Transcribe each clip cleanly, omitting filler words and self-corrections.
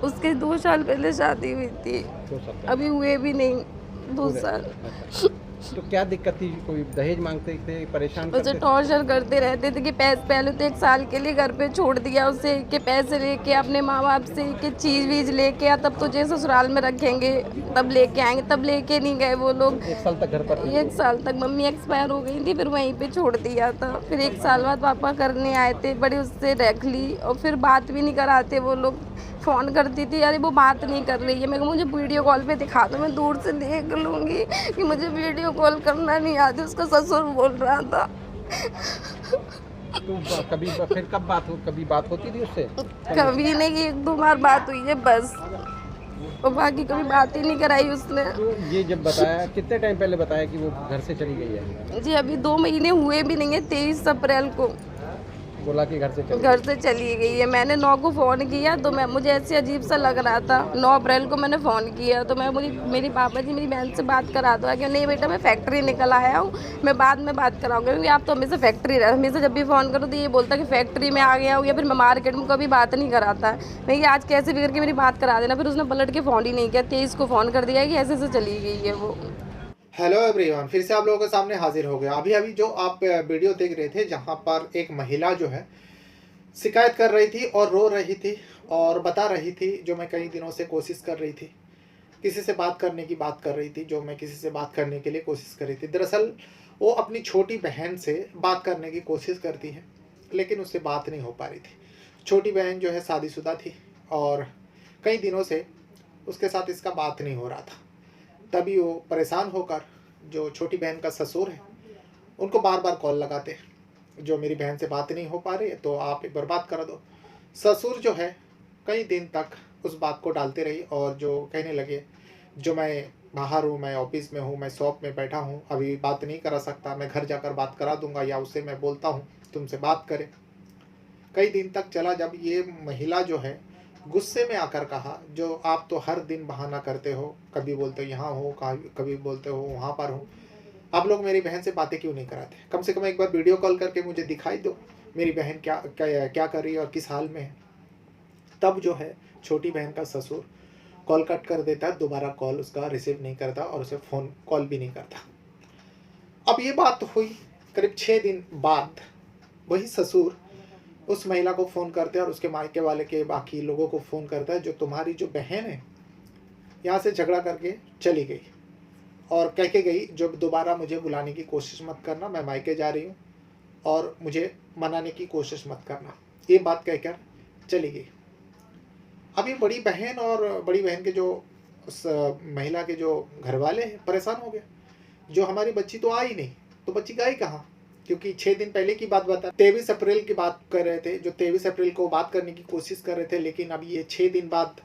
उसके 2 साल पहले शादी हुई थी, 2 साल पहले। अभी हुए भी नहीं 2 साल। अच्छा। तो क्या दिक्कत थी? कोई दहेज मांगते थे, परेशान उसे करते थे? टॉर्चर करते रहते थे कि पहले तो 1 साल के लिए घर पे छोड़ दिया उसे कि पैसे लेके अपने माँ बाप से कि चीज़ वीज लेके आ, तब तुझे ससुराल में रखेंगे, तब लेके आएंगे, तब लेके नहीं गए वो लोग। 1 साल तक घर पर रहे? 1 साल तक मम्मी एक्सपायर हो गई थी, फिर वहीं पे छोड़ दिया था। फिर 1 साल बाद पापा करने आए थे, बड़ी उससे रख ली और फिर बात भी नहीं कराते वो लोग। फ़ोन करती थी, अरे वो बात नहीं कर रही है, मैं कहा मुझे वीडियो कॉल पे दिखा दो, मैं दूर से देख लूँगी कि मुझे वीडियो कॉल करना नहीं आती, उसका ससुर बोल रहा था। तो फिर कभी बात होती थी उससे? कभी नहीं, 1-2 बार बात हुई है बस, और बाकी कभी बात ही नहीं कराई उसने। तो ये जब बताया, कितने टाइम पहले बताया कि वो घर से चली गई है? जी अभी 2 महीने हुए भी नहीं है, 23 अप्रैल को बोला कि घर से चली घर गई। से चली गई है। मैंने 9 को फ़ोन किया तो मुझे ऐसे अजीब सा लग रहा था। 9 अप्रैल को मैंने फ़ोन किया तो मेरी पापा जी मेरी बहन से बात करा दो कि नहीं बेटा मैं फैक्ट्री निकल आया हूँ, मैं बाद में बात कराऊंगा, क्योंकि आप तो हमेशा फैक्ट्री रहे, हमेशा जब भी फ़ोन करो तो ये बोलता कि फैक्ट्री में आ गया हूँ, या फिर मैं मार्केट में, कभी बात नहीं कराता है। मैं आज कैसे भी करके मेरी बात करा देना। फिर उसने पलट के फ़ोन ही नहीं किया, 23 को फ़ोन कर दिया कि ऐसे ऐसे चली गई है वो। हेलो एवरीवन, फिर से आप लोगों के सामने हाजिर हो गया। अभी अभी जो आप वीडियो देख रहे थे, जहां पर एक महिला जो है शिकायत कर रही थी और रो रही थी और बता रही थी जो मैं कई दिनों से कोशिश कर रही थी, किसी से बात करने की बात कर रही थी, जो मैं किसी से बात करने के लिए कोशिश कर रही थी। दरअसल वो अपनी छोटी बहन से बात करने की कोशिश करती है, लेकिन उससे बात नहीं हो पा रही थी। छोटी बहन जो है शादीशुदा थी और कई दिनों से उसके साथ इसका बात नहीं हो रहा था। तभी वो परेशान होकर जो छोटी बहन का ससुर है उनको बार बार कॉल लगाते, जो मेरी बहन से बात नहीं हो पा रही है तो आप एक बार बात करा दो। ससुर जो है कई दिन तक उस बात को डालते रही और जो कहने लगे जो मैं बाहर हूँ, मैं ऑफिस में हूँ, मैं शॉप में बैठा हूँ, अभी बात नहीं करा सकता, मैं घर जाकर बात करा दूंगा, या उससे मैं बोलता हूँ तुमसे बात करे। कई दिन तक चला, जब ये महिला जो है गुस्से में आकर कहा जो आप तो हर दिन बहाना करते हो, कभी बोलते हो यहाँ हो, कभी बोलते हो वहाँ पर हो, आप लोग मेरी बहन से बातें क्यों नहीं कराते? कम से कम एक बार वीडियो कॉल करके मुझे दिखाई दो मेरी बहन क्या क्या क्या कर रही है और किस हाल में है। तब जो है छोटी बहन का ससुर कॉल कट कर देता है, दोबारा कॉल उसका रिसीव नहीं करता और उसे फ़ोन कॉल भी नहीं करता। अब ये बात हुई करीब 6 दिन बाद, वही ससुर उस महिला को फ़ोन करते हैं और उसके मायके वाले के बाकी लोगों को फ़ोन करता है, जो तुम्हारी जो बहन है यहाँ से झगड़ा करके चली गई और कह के गई जो दोबारा मुझे बुलाने की कोशिश मत करना, मैं मायके जा रही हूँ और मुझे मनाने की कोशिश मत करना, ये बात कहकर चली गई। अब ये बड़ी बहन और बड़ी बहन के जो उस महिला के जो घर वाले हैं परेशान हो गए, जो हमारी बच्ची तो आई नहीं, तो बच्ची गई कहाँ? क्योंकि 6 दिन पहले की बात बता, 23 अप्रैल की बात कर रहे थे, जो 23 अप्रैल को बात करने की कोशिश कर रहे थे, लेकिन अब ये 6 दिन बाद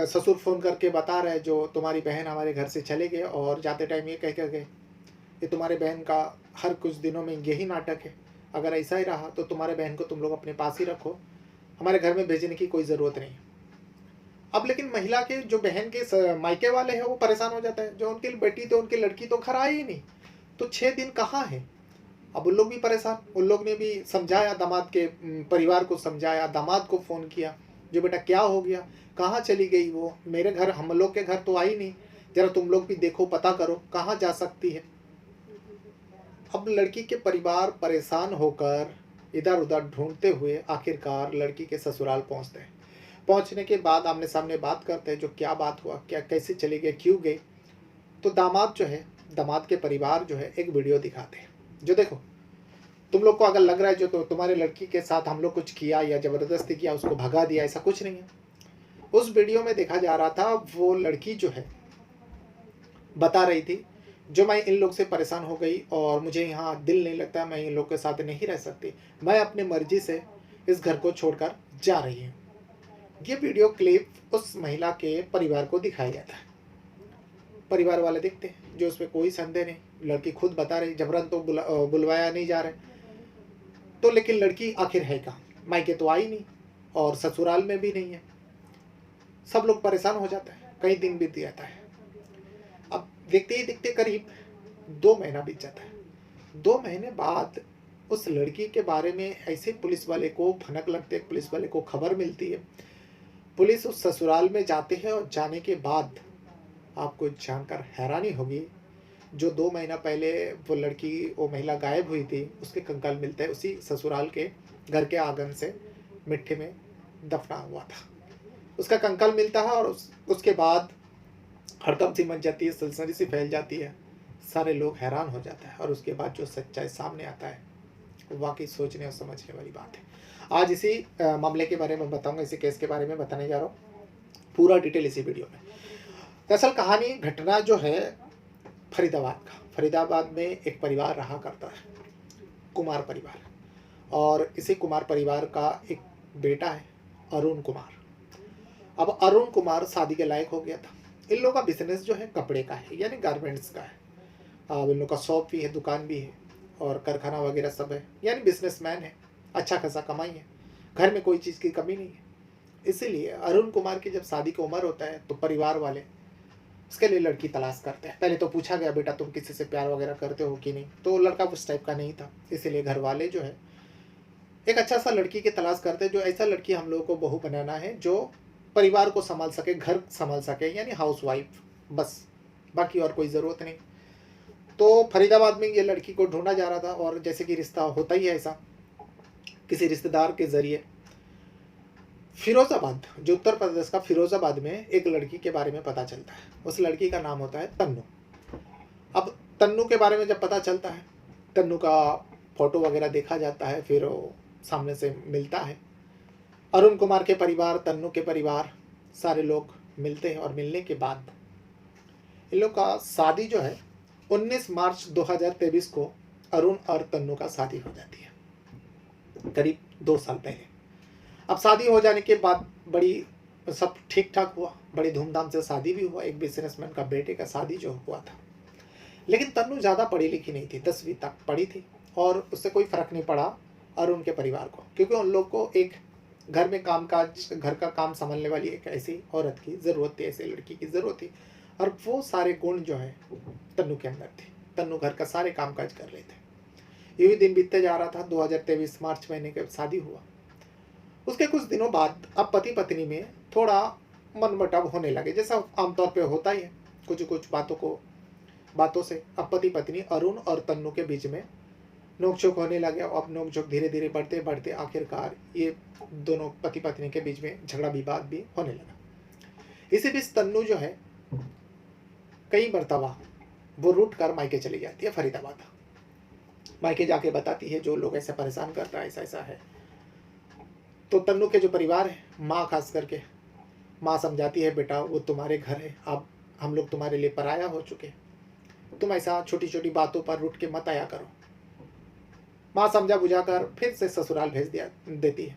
ससुर फ़ोन करके बता रहे जो तुम्हारी बहन हमारे घर से चले गए, और जाते टाइम ये कह कर गए ये तुम्हारे बहन का हर कुछ दिनों में यही नाटक है, अगर ऐसा ही रहा तो तुम्हारे बहन को तुम लोग अपने पास ही रखो, हमारे घर में भेजने की कोई ज़रूरत नहीं। अब लेकिन महिला के जो बहन के मायके वाले हैं वो परेशान हो जाते हैं, जो उनकी बेटी तो उनकी लड़की तो घर आई ही नहीं, तो 6 दिन कहाँ है? अब उन लोग भी परेशान, उन लोग ने भी समझाया, दामाद के परिवार को समझाया, दामाद को फ़ोन किया जो बेटा क्या हो गया, कहाँ चली गई वो, मेरे घर, हम लोग के घर तो आई नहीं, ज़रा तुम लोग भी देखो, पता करो कहाँ जा सकती है। अब लड़की के परिवार परेशान होकर इधर उधर ढूंढते हुए आखिरकार लड़की के ससुराल पहुंचते हैं। पहुंचने के बाद आमने सामने बात करते हैं जो क्या बात हुआ, क्या कैसे चली गई, क्यों गई। तो दामाद जो है, दामाद के परिवार जो है एक वीडियो दिखाते हैं, जो देखो तुम लोग को अगर लग रहा है जो तो तुम्हारे लड़की के साथ हम लोग कुछ किया या ज़बरदस्ती किया, उसको भगा दिया, ऐसा कुछ नहीं है। उस वीडियो में देखा जा रहा था वो लड़की जो है बता रही थी जो मैं इन लोग से परेशान हो गई और मुझे यहाँ दिल नहीं लगता, मैं इन लोग के साथ नहीं रह सकती, मैं अपनी मर्जी से इस घर को छोड़कर जा रही हूँ। ये वीडियो क्लिप उस महिला के परिवार को दिखाया जाता है। परिवार वाले देखते हैं, जो उसमें कोई संदेह नहीं, लड़की खुद बता रही, जबरन तो बुलवाया नहीं जा रहा, तो लेकिन लड़की आखिर है कहाँ? मायके तो आई नहीं और ससुराल में भी नहीं है। सब लोग परेशान हो जाते हैं, कई दिन बीत जाता है। अब देखते ही देखते करीब 2 महीना बीत जाता है। 2 महीने बाद उस लड़की के बारे में ऐसे पुलिस वाले को भनक लगती है, पुलिस वाले को खबर मिलती है। पुलिस उस ससुराल में जाते हैं और जाने के बाद आपको जानकर हैरानी होगी, जो 2 महीना पहले वो महिला गायब हुई थी, उसके कंकाल मिलते हैं उसी ससुराल के घर के आंगन से मिट्टी में दफना हुआ था। उसका कंकाल मिलता है और उसके बाद हड़कंप सी मच जाती है, सनसनी सी फैल जाती है, सारे लोग हैरान हो जाते हैं और उसके बाद जो सच्चाई सामने आता है वाकई सोचने और समझने वाली बात है। आज इसी मामले के बारे में बताऊंगा, इसी केस के बारे में बताने जा रहा हूँ, पूरा डिटेल इसी वीडियो में। दरअसल कहानी घटना जो है फरीदाबाद में एक परिवार रहा करता है, कुमार परिवार, और इसी कुमार परिवार का एक बेटा है अरुण कुमार। अब अरुण कुमार शादी के लायक हो गया था। इन लोगों का बिजनेस जो है कपड़े का है, यानी गारमेंट्स का है। अब इन लोगों का शॉप भी है, दुकान भी है और कारखाना वगैरह सब है, यानी बिजनेसमैन है, अच्छा खासा कमाई है, घर में कोई चीज़ की कमी नहीं है। इसीलिए अरुण कुमार की जब शादी की उम्र होता है तो परिवार वाले उसके लिए लड़की तलाश करते हैं। पहले तो पूछा गया, बेटा तुम किसी से प्यार वगैरह करते हो कि नहीं, तो लड़का उस टाइप का नहीं था। इसीलिए घर वाले जो है एक अच्छा सा लड़की की तलाश करते हैं, जो ऐसा लड़की हम लोगों को बहू बनाना है जो परिवार को संभाल सके, घर संभाल सके, यानी हाउस वाइफ, बस, बाकी और कोई ज़रूरत नहीं। तो फरीदाबाद में ये लड़की को ढूंढा जा रहा था और जैसे कि रिश्ता होता ही है ऐसा, किसी रिश्तेदार के ज़रिए फिरोज़ाबाद, जो उत्तर प्रदेश का फिरोज़ाबाद में एक लड़की के बारे में पता चलता है। उस लड़की का नाम होता है तन्नू। अब तन्नू के बारे में जब पता चलता है, तन्नू का फ़ोटो वगैरह देखा जाता है, फिर वो सामने से मिलता है। अरुण कुमार के परिवार, तन्नू के परिवार, सारे लोग मिलते हैं और मिलने के बाद इन लोग का शादी जो है 19 मार्च 2023 को अरुण और तन्नू का शादी हो जाती है, करीब 2 साल पहले। अब शादी हो जाने के बाद बड़ी सब ठीक ठाक हुआ, बड़ी धूमधाम से शादी भी हुआ। एक बिजनेसमैन का बेटे का शादी जो हुआ था, लेकिन तन्नू ज़्यादा पढ़ी लिखी नहीं थी, 10वीं तक पढ़ी थी और उससे कोई फ़र्क नहीं पड़ा अरुण के परिवार को, क्योंकि उन लोग को एक घर में कामकाज, घर का काम संभालने वाली एक ऐसी औरत की ज़रूरत थी, ऐसी लड़की की ज़रूरत थी। और वो सारे गुण जो है तन्नू के अंदर थे। तन्नू घर का सारे कामकाज कर रहे थे। यही दिन बीतते जा रहा था। 2023 मार्च महीने के शादी हुआ। उसके कुछ दिनों बाद अब पति पत्नी में थोड़ा मनमुटाव होने लगे, जैसा आमतौर पे होता ही है, कुछ बातों से अब पति पत्नी अरुण और तन्नू के बीच में नोकझोंक होने लगे। अब नोकझोंक धीरे धीरे बढ़ते बढ़ते आखिरकार ये दोनों पति पत्नी के बीच में झगड़ा विवाद भी होने लगा। इसी बीच तन्नू जो है कई मरतबा वो रूठ कर मायके चली जाती है फरीदाबाद। मायके जाके बताती है जो लोग ऐसे परेशान करता है, ऐसा ऐसा है। तो तन्नू के जो परिवार है, माँ खास करके, माँ समझाती है, बेटा वो तुम्हारे घर है, अब हम लोग तुम्हारे लिए पराया हो चुके, तुम ऐसा छोटी छोटी बातों पर रूठ के मत आया करो। माँ समझा बुझा कर फिर से ससुराल भेज देती है।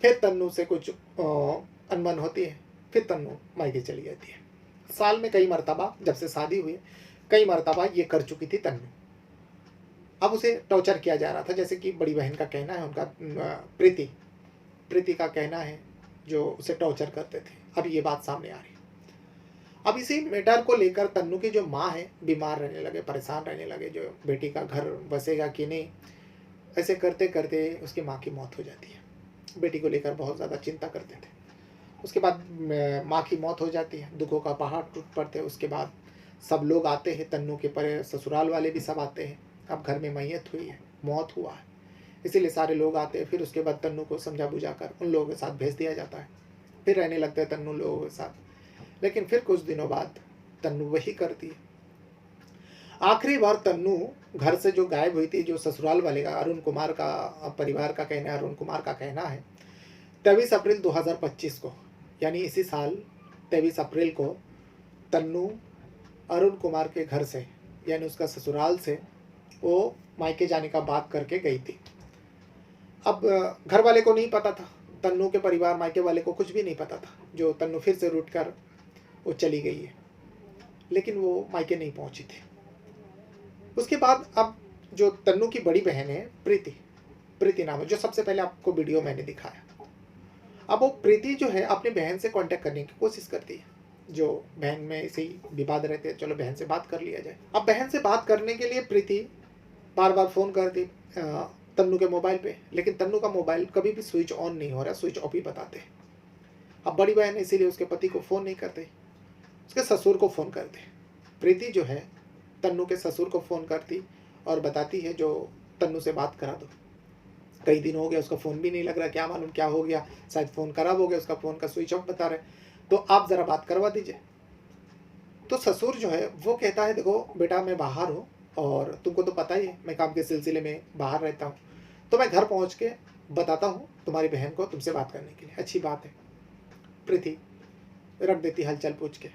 फिर तन्नू से कुछ अनबन होती है, फिर तन्नू मायके चली जाती है। साल में कई मरतबा, जब से शादी हुई, कई मरतबा ये कर चुकी थी तन्नू। अब उसे टॉर्चर किया जा रहा था, जैसे कि बड़ी बहन का कहना है, उनका प्रीति का कहना है, जो उसे टॉर्चर करते थे। अब ये बात सामने आ रही। अब इसी मैटर को लेकर तन्नू की जो माँ है बीमार रहने लगे, परेशान रहने लगे, जो बेटी का घर बसेगा कि नहीं, ऐसे करते करते उसकी माँ की मौत हो जाती है। बेटी को लेकर बहुत ज़्यादा चिंता करते थे। उसके बाद माँ की मौत हो जाती है, दुखों का पहाड़ टूट पड़ते हैं। उसके बाद सब लोग आते हैं, तन्नू के पर ससुराल वाले भी सब आते हैं। अब घर में मैयत हुई है, मौत हुआ है, इसीलिए सारे लोग आते हैं। फिर उसके बाद तन्नू को समझा बुझा कर उन लोगों के साथ भेज दिया जाता है। फिर रहने लगते हैं तन्नू लोगों के साथ। लेकिन फिर कुछ दिनों बाद तन्नू वही करती है। आखिरी बार तन्नू घर से जो गायब हुई थी, जो ससुराल वाले का, अरुण कुमार का परिवार का कहना है, अरुण कुमार का कहना है, 23 अप्रैल 2025 को, यानी इसी साल 23 अप्रैल को तन्नू अरुण कुमार के घर से, यानी उसका ससुराल से, वो मायके जाने का बात करके गई थी। अब घर वाले को नहीं पता था, तन्नू के परिवार मायके वाले को कुछ भी नहीं पता था, जो तन्नू फिर से रूठ कर वो चली गई है। लेकिन वो मायके नहीं पहुंची थी। उसके बाद अब जो तन्नू की बड़ी बहन है प्रीति नाम है, जो सबसे पहले आपको वीडियो मैंने दिखाया। अब वो प्रीति जो है अपनी बहन से कांटेक्ट करने की कोशिश करती है। जो बहन में ऐसे ही विवाद रहते हैं, चलो बहन से बात कर लिया जाए। अब बहन से बात करने के लिए प्रीति बार बार फ़ोन करती तन्नू के मोबाइल पे, लेकिन तन्नू का मोबाइल कभी भी स्विच ऑन नहीं हो रहा, स्विच ऑफ ही बताते हैं। अब बड़ी बहन इसीलिए उसके पति को फ़ोन नहीं करते, उसके ससुर को फ़ोन करते। प्रीति जो है तन्नू के ससुर को फ़ोन करती और बताती है जो तन्नू से बात करा दो, कई दिन हो गया उसका फ़ोन भी नहीं लग रहा, क्या मालूम क्या हो गया, शायद फ़ोन खराब हो गया, उसका फ़ोन का स्विच ऑफ बता रहे, तो आप ज़रा बात करवा दीजिए। तो ससुर जो है वो कहता है देखो बेटा मैं बाहर हूँ और तुमको तो पता ही है मैं काम के सिलसिले में बाहर रहता हूँ, तो मैं घर पहुँच के बताता हूँ तुम्हारी बहन को तुमसे बात करने के लिए। अच्छी बात है। प्रीति रख देती हलचल पूछ के,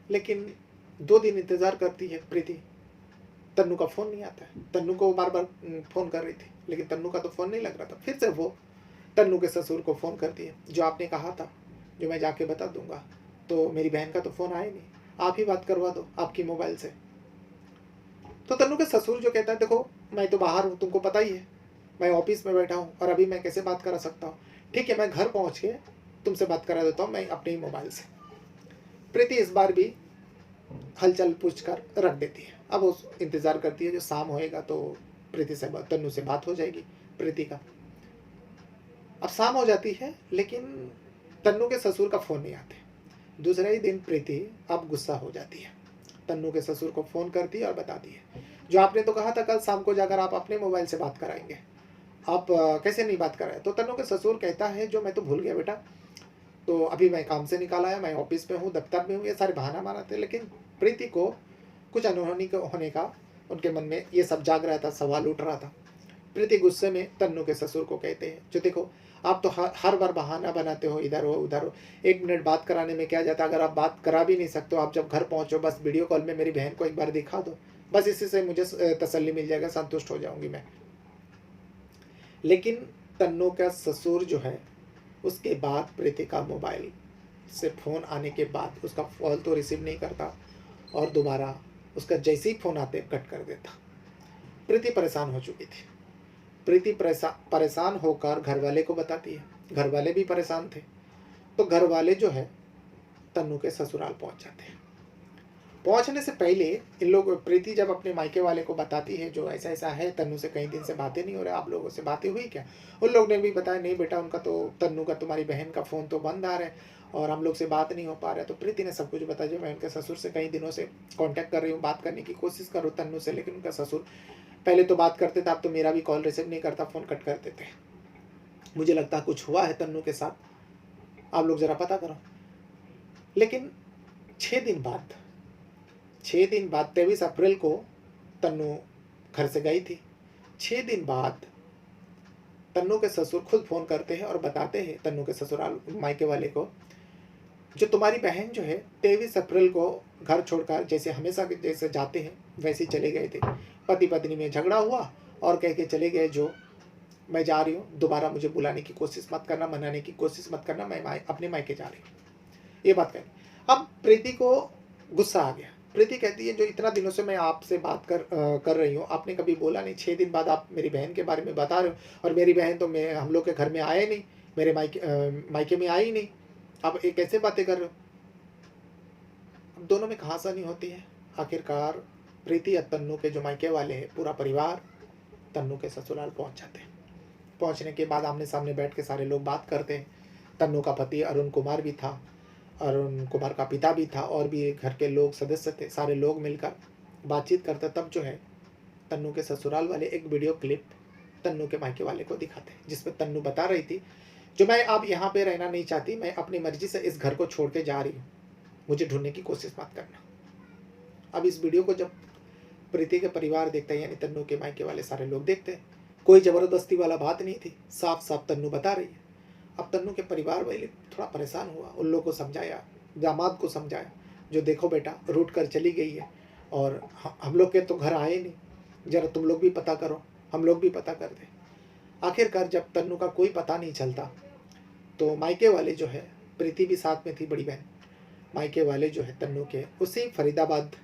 लेकिन 2 दिन इंतज़ार करती है प्रीति, तन्नू का फ़ोन नहीं आता है। तन्नू को बार बार फ़ोन कर रही थी लेकिन तन्नू का तो फ़ोन नहीं लग रहा था। फिर से वो तन्नू के ससुर को फ़ोन करती है, जो आपने कहा था जो मैं जाके बता दूंगा, तो मेरी बहन का तो फ़ोन आया नहीं, आप ही बात करवा दो आपकी मोबाइल से। तो तन्नू के ससुर जो कहता है देखो मैं तो बाहर हूँ, तुमको पता ही है, मैं ऑफिस में बैठा हूँ और अभी मैं कैसे बात करा सकता हूँ, ठीक है मैं घर पहुँच के तुमसे बात करा देता हूँ मैं अपने ही मोबाइल से। प्रीति इस बार भी हलचल पूछ कर रख देती है। अब वो इंतज़ार करती है जो शाम होएगा तो प्रीति से तन्नू से बात हो जाएगी प्रीति का। अब शाम हो जाती है लेकिन तन्नू के ससुर का फ़ोन नहीं आते। दूसरे ही दिन प्रीति अब गुस्सा हो जाती है, तन्नू के ससुर को फ़ोन करती है और बताती है जो आपने तो कहा था कल शाम को जाकर आप अपने मोबाइल से बात कराएंगे, आप कैसे नहीं बात कराए। तो तन्नू के ससुर कहता है जो मैं तो भूल गया बेटा, तो अभी मैं काम से निकाल आया, मैं ऑफिस में हूँ, दफ्तर में हूँ, ये सारे बहाना मारते। लेकिन प्रीति को कुछ अनहोनी होने का उनके मन में ये सब जाग रहा था, सवाल उठ रहा था। प्रीति गुस्से में तन्नू के ससुर को कहते हैं जो देखो आप तो हर बार बहाना बनाते हो, इधर हो उधर हो, 1 मिनट बात कराने में क्या जाता, अगर आप बात करा भी नहीं सकते हो, आप जब घर पहुँचो बस वीडियो कॉल में मेरी बहन को एक बार दिखा दो, बस इसी से मुझे तसल्ली मिल जाएगा, संतुष्ट हो जाऊंगी मैं। लेकिन तन्नू का ससुर जो है उसके बाद प्रीति का मोबाइल से फ़ोन आने के बाद उसका कॉल तो रिसीव नहीं करता और दोबारा उसका जैसे ही फ़ोन आते कट कर देता। प्रीति परेशान हो चुकी थी। प्रीति परेशान होकर घर वाले को बताती है, घर वाले भी परेशान थे। तो घर वाले जो है तन्नू के ससुराल पहुंच जाते हैं। पहुंचने से पहले इन लोग प्रीति जब अपने मायके वाले को बताती है जो ऐसा ऐसा है, तन्नू से कई दिन से बातें नहीं हो रहा, आप लोगों से बातें हुई क्या, उन लोग ने भी बताया नहीं बेटा उनका तो तन्नू का तुम्हारी बहन का फ़ोन तो बंद आ रहा है और हम लोग से बात नहीं हो पा रहा है। तो प्रीति ने सब कुछ बताया, मैं उनके ससुर से कई दिनों से कांटेक्ट कर रही हूँ, बात करने की कोशिश करो तन्नू से, लेकिन उनका ससुर पहले तो बात करते थे, अब तो मेरा भी कॉल रिसीव नहीं करता, फ़ोन कट कर देते। मुझे लगता है कुछ हुआ है तन्नू के साथ, आप लोग ज़रा पता करो। लेकिन 6 दिन बाद 23 अप्रैल को तन्नू घर से गई थी। 6 दिन बाद तन्नू के ससुर खुद फ़ोन करते हैं और बताते हैं तन्नू के ससुराल मायके वाले को जो तुम्हारी बहन जो है 23 अप्रैल को घर छोड़कर जैसे हमेशा जैसे जाते हैं वैसे चले गए थे। पति पत्नी में झगड़ा हुआ और कह के चले गए जो मैं जा रही हूँ, दोबारा मुझे बुलाने की कोशिश मत करना, मनाने की कोशिश मत करना, मैं अपने मायके जा रही हूँ, ये बात कही। अब प्रीति को गुस्सा आ गया। प्रीति कहती है जो इतना दिनों से मैं आपसे बात कर रही हूँ, आपने कभी बोला नहीं, 6 दिन बाद आप मेरी बहन के बारे में बता रहे हो और मेरी बहन तो हम लोग के घर में आए नहीं, मेरे मायके में आई नहीं, आप एक कैसे बातें कर रहे हो। अब दोनों में कहासुनी होती है। आखिरकार प्रीति और तन्नू के जो मायके वाले हैं पूरा परिवार तन्नू के ससुराल पहुंच जाते हैं। पहुंचने के बाद आमने सामने बैठ के सारे लोग बात करते हैं। तन्नू का पति अरुण कुमार भी था, अरुण कुमार का पिता भी था और भी घर के लोग सदस्य थे, सारे लोग मिलकर बातचीत करते। तब जो है तन्नू के ससुराल वाले एक वीडियो क्लिप तन्नू के मायके वाले को दिखाते हैं जिसमें तन्नू बता रही थी जो मैं अब यहाँ पे रहना नहीं चाहती, मैं अपनी मर्जी से इस घर को छोड़ के जा रही हूँ, मुझे ढूंढने की कोशिश मत करना। अब इस वीडियो को जब प्रीति के परिवार देखते हैं, यानी तन्नू के मायके वाले सारे लोग देखते हैं, कोई ज़बरदस्ती वाला बात नहीं थी, साफ साफ तन्नू बता रही है। अब तन्नू के परिवार वाले थोड़ा परेशान हुआ, उन लोगों को समझाया, दामाद को समझाया जो देखो बेटा रूठ कर चली गई है और हम लोग के तो घर आए नहीं, ज़रा तुम लोग भी पता करो, हम लोग भी पता कर दें। आखिरकार जब तन्नू का कोई पता नहीं चलता तो मायके वाले जो है, प्रीति भी साथ में थी बड़ी बहन, मायके वाले जो है तन्नू के उसी फरीदाबाद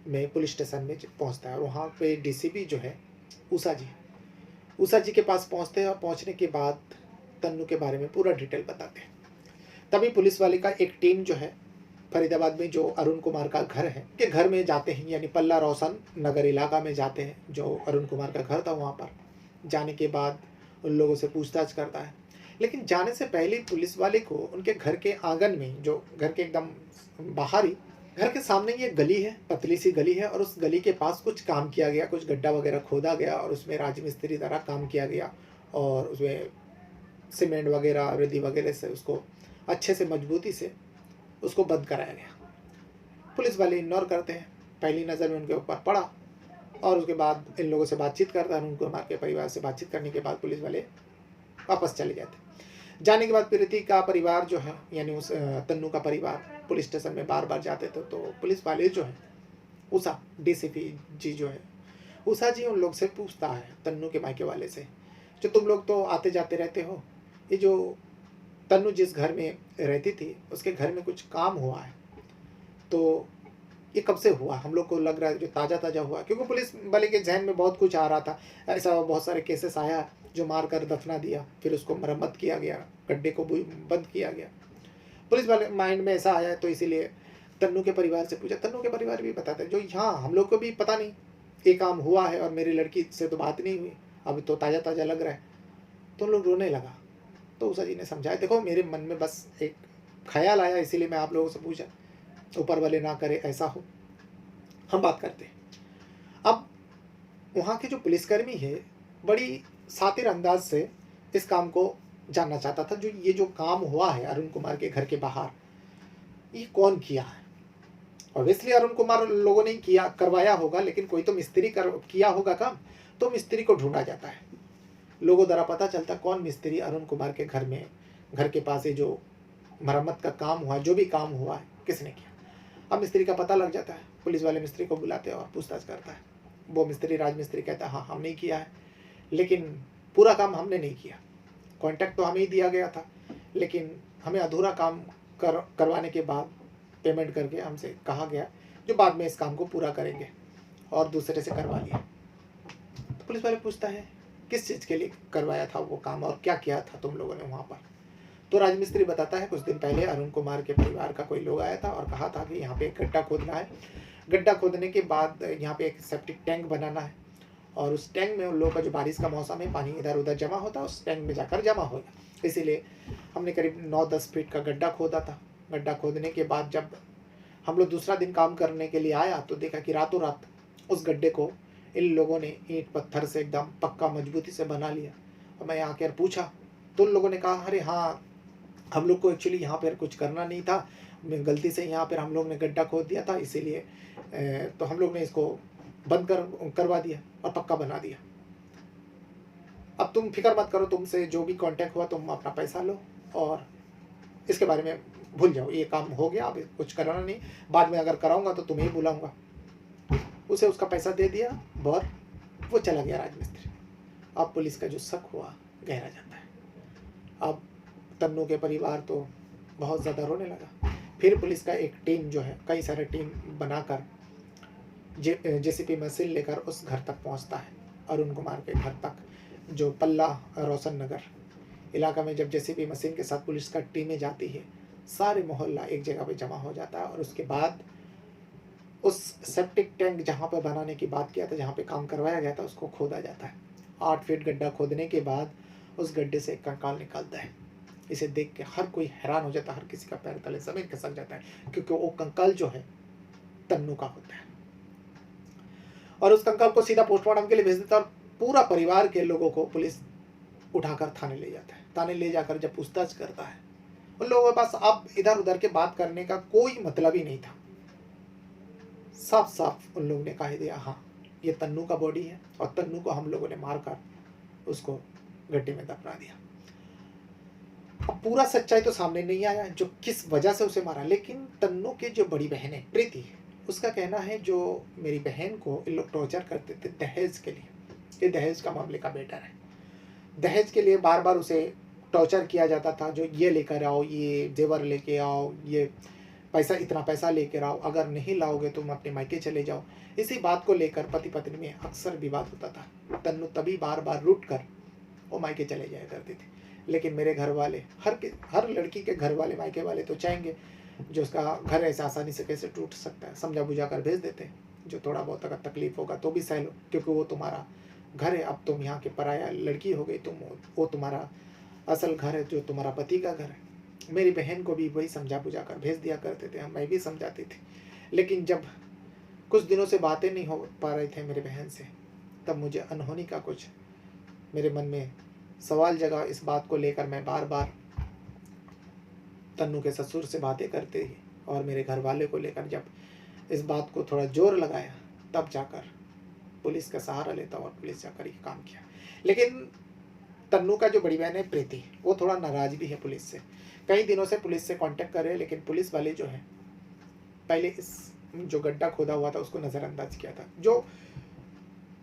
में पुलिस स्टेशन में पहुंचता है और वहाँ पे डीसीपी जो है उषा जी के पास पहुँचते हैं और पहुँचने के बाद तन्नू के बारे में पूरा डिटेल बताते हैं। तभी पुलिस वाले का एक टीम जो है फरीदाबाद में जो अरुण कुमार का घर है के घर में जाते हैं, यानी पल्ला रोशन नगर इलाका में जाते हैं जो अरुण कुमार का घर था। वहाँ पर जाने के बाद उन लोगों से पूछताछ करता है, लेकिन जाने से पहले पुलिस वाले को उनके घर के आंगन में, जो घर के एकदम बाहर ही, घर के सामने ये गली है, पतली सी गली है, और उस गली के पास कुछ काम किया गया, कुछ गड्ढा वगैरह खोदा गया और उसमें राजमिस्त्री द्वारा काम किया गया और उसमें सीमेंट वगैरह, रेती वगैरह से उसको अच्छे से मजबूती से उसको बंद कराया गया। पुलिस वाले इग्नोर करते हैं, पहली नज़र में उनके ऊपर पड़ा और उसके बाद इन लोगों से बातचीत करता है, उनको हमारे परिवार से बातचीत करने के बाद पुलिस वाले वापस चले जाते। जाने के बाद प्रीति का परिवार जो है, यानी उस तन्नू का परिवार पुलिस स्टेशन में बार बार जाते थे, तो पुलिस वाले जो है, उषा डीसीपी जी जो है, उषा जी उन लोग से पूछता है, तन्नू के मायके वाले से, जो तुम लोग तो आते जाते रहते हो, ये जो तन्नू जिस घर में रहती थी उसके घर में कुछ काम हुआ है, तो ये कब से हुआ? हम लोग को लग रहा है जो ताज़ा ताज़ा हुआ, क्योंकि पुलिस वाले के जहन में बहुत कुछ आ रहा था। ऐसा बहुत सारे केसेस आया जो मार कर दफना दिया, फिर उसको मरम्मत किया गया, गड्ढे को बंद किया गया। पुलिस वाले माइंड में ऐसा आया, तो इसीलिए तन्नू के परिवार से पूछा। तन्नू के परिवार भी बताते जो हाँ, हम लोग को भी पता नहीं ये काम हुआ है और मेरी लड़की से तो बात नहीं हुई, अभी तो ताज़ा ताज़ा लग रहा है। तो लोग रोने लगा। तो उषा जी ने समझाया, देखो मेरे मन में बस एक ख्याल आया, इसीलिए मैं आप लोगों से पूछा, ऊपर वाले ना करे ऐसा हो, हम बात करते हैं। अब वहाँ के जो पुलिसकर्मी है बड़ी शातिर अंदाज से इस काम को जानना चाहता था, जो ये जो काम हुआ है अरुण कुमार के घर के बाहर, ये कौन किया है। ऑब्वियसली अरुण कुमार लोगों ने किया, करवाया होगा, लेकिन कोई तो मिस्त्री किया होगा काम, तो मिस्त्री को ढूंढा जाता है। लोगों द्वारा पता चलता कौन मिस्त्री अरुण कुमार के घर में, घर के पास ये जो मरम्मत का काम हुआ, जो भी काम हुआ है, किसने किया। अब मिस्त्री का पता लग जाता है, पुलिस वाले मिस्त्री को बुलाते हैं और पूछताछ करता है। वो मिस्त्री, राजमिस्त्री कहता है हाँ हमने ही किया है, लेकिन पूरा काम हमने नहीं किया, कॉन्ट्रैक्ट तो हमें ही दिया गया था, लेकिन हमें अधूरा काम करवाने के बाद पेमेंट करके हमसे कहा गया जो बाद में इस काम को पूरा करेंगे, और दूसरे से करवा लिया। तो पुलिस वाले पूछता है किस चीज़ के लिए करवाया था वो काम और क्या किया था तुम लोगों ने वहाँ पर। तो राजमिस्त्री बताता है कुछ दिन पहले अरुण कुमार के परिवार का कोई लोग आया था और कहा था कि यहाँ पे एक गड्ढा खोदना है, गड्ढा खोदने के बाद यहाँ पे एक सेप्टिक टैंक बनाना है, और उस टैंक में उन लोगों का जो बारिश का मौसम है पानी इधर उधर जमा होता है, उस टैंक में जाकर जमा होगा। इसीलिए हमने करीब 9-10 फीट का गड्ढा खोदा था। गड्ढा खोदने के बाद जब हम लोग दूसरा दिन काम करने के लिए आया तो देखा कि रातों रात उस गड्ढे को इन लोगों ने ईंट पत्थर से एकदम पक्का मजबूती से बना लिया। और मैं यहाँ आकर पूछा तो उन लोगों ने कहा अरे हाँ, हम लोग को एक्चुअली यहाँ पर कुछ करना नहीं था, गलती से यहाँ पर हम लोग ने गड्ढा खोद दिया था, इसीलिए तो हम लोग ने इसको बंद करवा दिया और पक्का बना दिया। अब तुम फिक्र मत करो, तुमसे जो भी कांटेक्ट हुआ तुम अपना पैसा लो और इसके बारे में भूल जाओ, ये काम हो गया, अब कुछ कराना नहीं, बाद में अगर कराऊंगा तो तुम्हें ही बुलाऊंगा। उसे उसका पैसा दे दिया और वो चला गया राजमिस्त्री। अब पुलिस का जो शक हुआ गहरा जाता है। अब तन्नू के परिवार तो बहुत ज़्यादा रोने लगा। फिर पुलिस का एक टीम जो है, कई सारे टीम बनाकर जेसीपी मशीन लेकर उस घर तक पहुंचता है, अरुण कुमार के घर तक, जो पल्ला रोशन नगर इलाका में। जब जेसीपी मशीन के साथ पुलिस का टीमें जाती है, सारे मोहल्ला एक जगह पे जमा हो जाता है और उसके बाद उस सेप्टिक टैंक जहाँ पे बनाने की बात किया था, जहाँ पे काम करवाया गया था, उसको खोदा जाता है। 8 फीट गड्ढा खोदने के बाद उस गड्ढे से एक कंकाल निकलता है। इसे देख के हर कोई हैरान हो जाता है, हर किसी का पैर तले जमीन खिसक जाता है, क्योंकि वो कंकाल जो है तन्नू का होता है। और उस कंकाल को सीधा पोस्टमार्टम के लिए भेज देता है और पूरा परिवार के लोगों को पुलिस उठाकर थाने ले जाता है। थाने ले जाकर जब पूछताछ करता है, उन लोगों के पास अब इधर उधर के बात करने का कोई मतलब ही नहीं था। साफ साफ उन लोगों ने कह दिया हाँ ये तन्नू का बॉडी है और तन्नू को हम लोगों ने मारकर उसको गड्ढे में दफना दिया। अब पूरा सच्चाई तो सामने नहीं आया जो किस वजह से उसे मारा, लेकिन तन्नू की जो बड़ी बहन है प्रीति, उसका कहना है जो मेरी बहन को इन लोग टॉर्चर करते थे दहेज के लिए, ये दहेज का मामले का बेटर है, दहेज के लिए बार बार उसे टॉर्चर किया जाता था, जो ये लेकर आओ, ये जेवर लेके आओ, ये पैसा, इतना पैसा लेकर आओ, अगर नहीं लाओगे तुम अपने मायके चले जाओ। इसी बात को लेकर पति पत्नी में अक्सर विवाद होता था। तन्नू तभी बार बार रूठ कर वो मायके चले जाया करती थी, लेकिन मेरे घर वाले, हर लड़की के घर वाले, मायके वाले तो चाहेंगे जो उसका घर ऐसे आसानी से कैसे टूट सकता है, समझा बुझा कर भेज देते हैं, जो थोड़ा बहुत अगर तकलीफ होगा तो भी सह लो, क्योंकि वो तुम्हारा घर है, अब तुम यहाँ के पराया लड़की हो गई, तुम वो तुम्हारा असल घर है जो तुम्हारा पति का घर है। मेरी बहन को भी वही समझा बुझा कर भेज दिया करते थे, मैं भी समझाती थी। लेकिन जब कुछ दिनों से बातें नहीं हो पा रहे थे मेरी बहन से, तब मुझे अनहोनी का कुछ मेरे मन में सवाल जगा। इस बात को लेकर मैं बार बार तन्नू के ससुर से बातें करते ही और मेरे घर वाले को लेकर जब इस बात को थोड़ा जोर लगाया, तब जाकर पुलिस का सहारा लेता और पुलिस जाकर ये काम किया। लेकिन तन्नू का जो बड़ी बहन है प्रीति, वो थोड़ा नाराज भी है पुलिस से। कई दिनों से पुलिस से कांटेक्ट कर रहे हैं, लेकिन पुलिस वाले जो है पहले इस जो गड्ढा खोदा हुआ था उसको नज़रअंदाज किया था। जो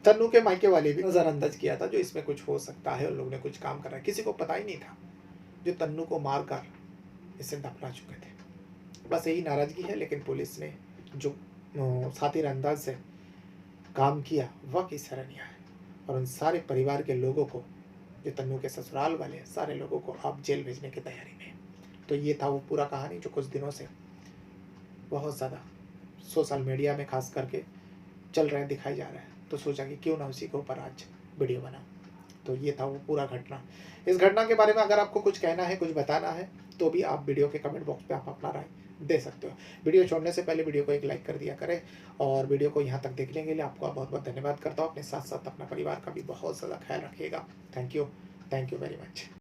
तन्नू के मायके वाले भी नज़रअंदाज किया था जो इसमें कुछ हो सकता है और लोग ने कुछ काम करा है। किसी को पता ही नहीं था जो तन्नू को मार कर इसे दफना चुके थे। बस यही नाराज़गी है। लेकिन पुलिस ने जो सातिर अंदाज से काम किया वह की सराहनीय है। और उन सारे परिवार के लोगों को, जो तन्नू के ससुराल वाले हैं, सारे लोगों को आप जेल भेजने की तैयारी में। तो ये था वो पूरा कहानी जो कुछ दिनों से बहुत ज़्यादा सोशल मीडिया में खास करके चल रहे हैं, दिखाई जा रहा है। तो सोचा कि क्यों ना उसी के ऊपर आज वीडियो बनाऊं। तो ये था वो पूरा घटना। इस घटना के बारे में अगर आपको कुछ कहना है, कुछ बताना है, तो भी आप वीडियो के कमेंट बॉक्स पे आप अपना राय दे सकते हो। वीडियो छोड़ने से पहले वीडियो को एक लाइक कर दिया करें और वीडियो को यहाँ तक देखने के लिए आपका बहुत बहुत धन्यवाद करता हूँ। अपने साथ साथ अपना परिवार का भी बहुत ज़्यादा ख्याल रखिएगा। Thank you very much.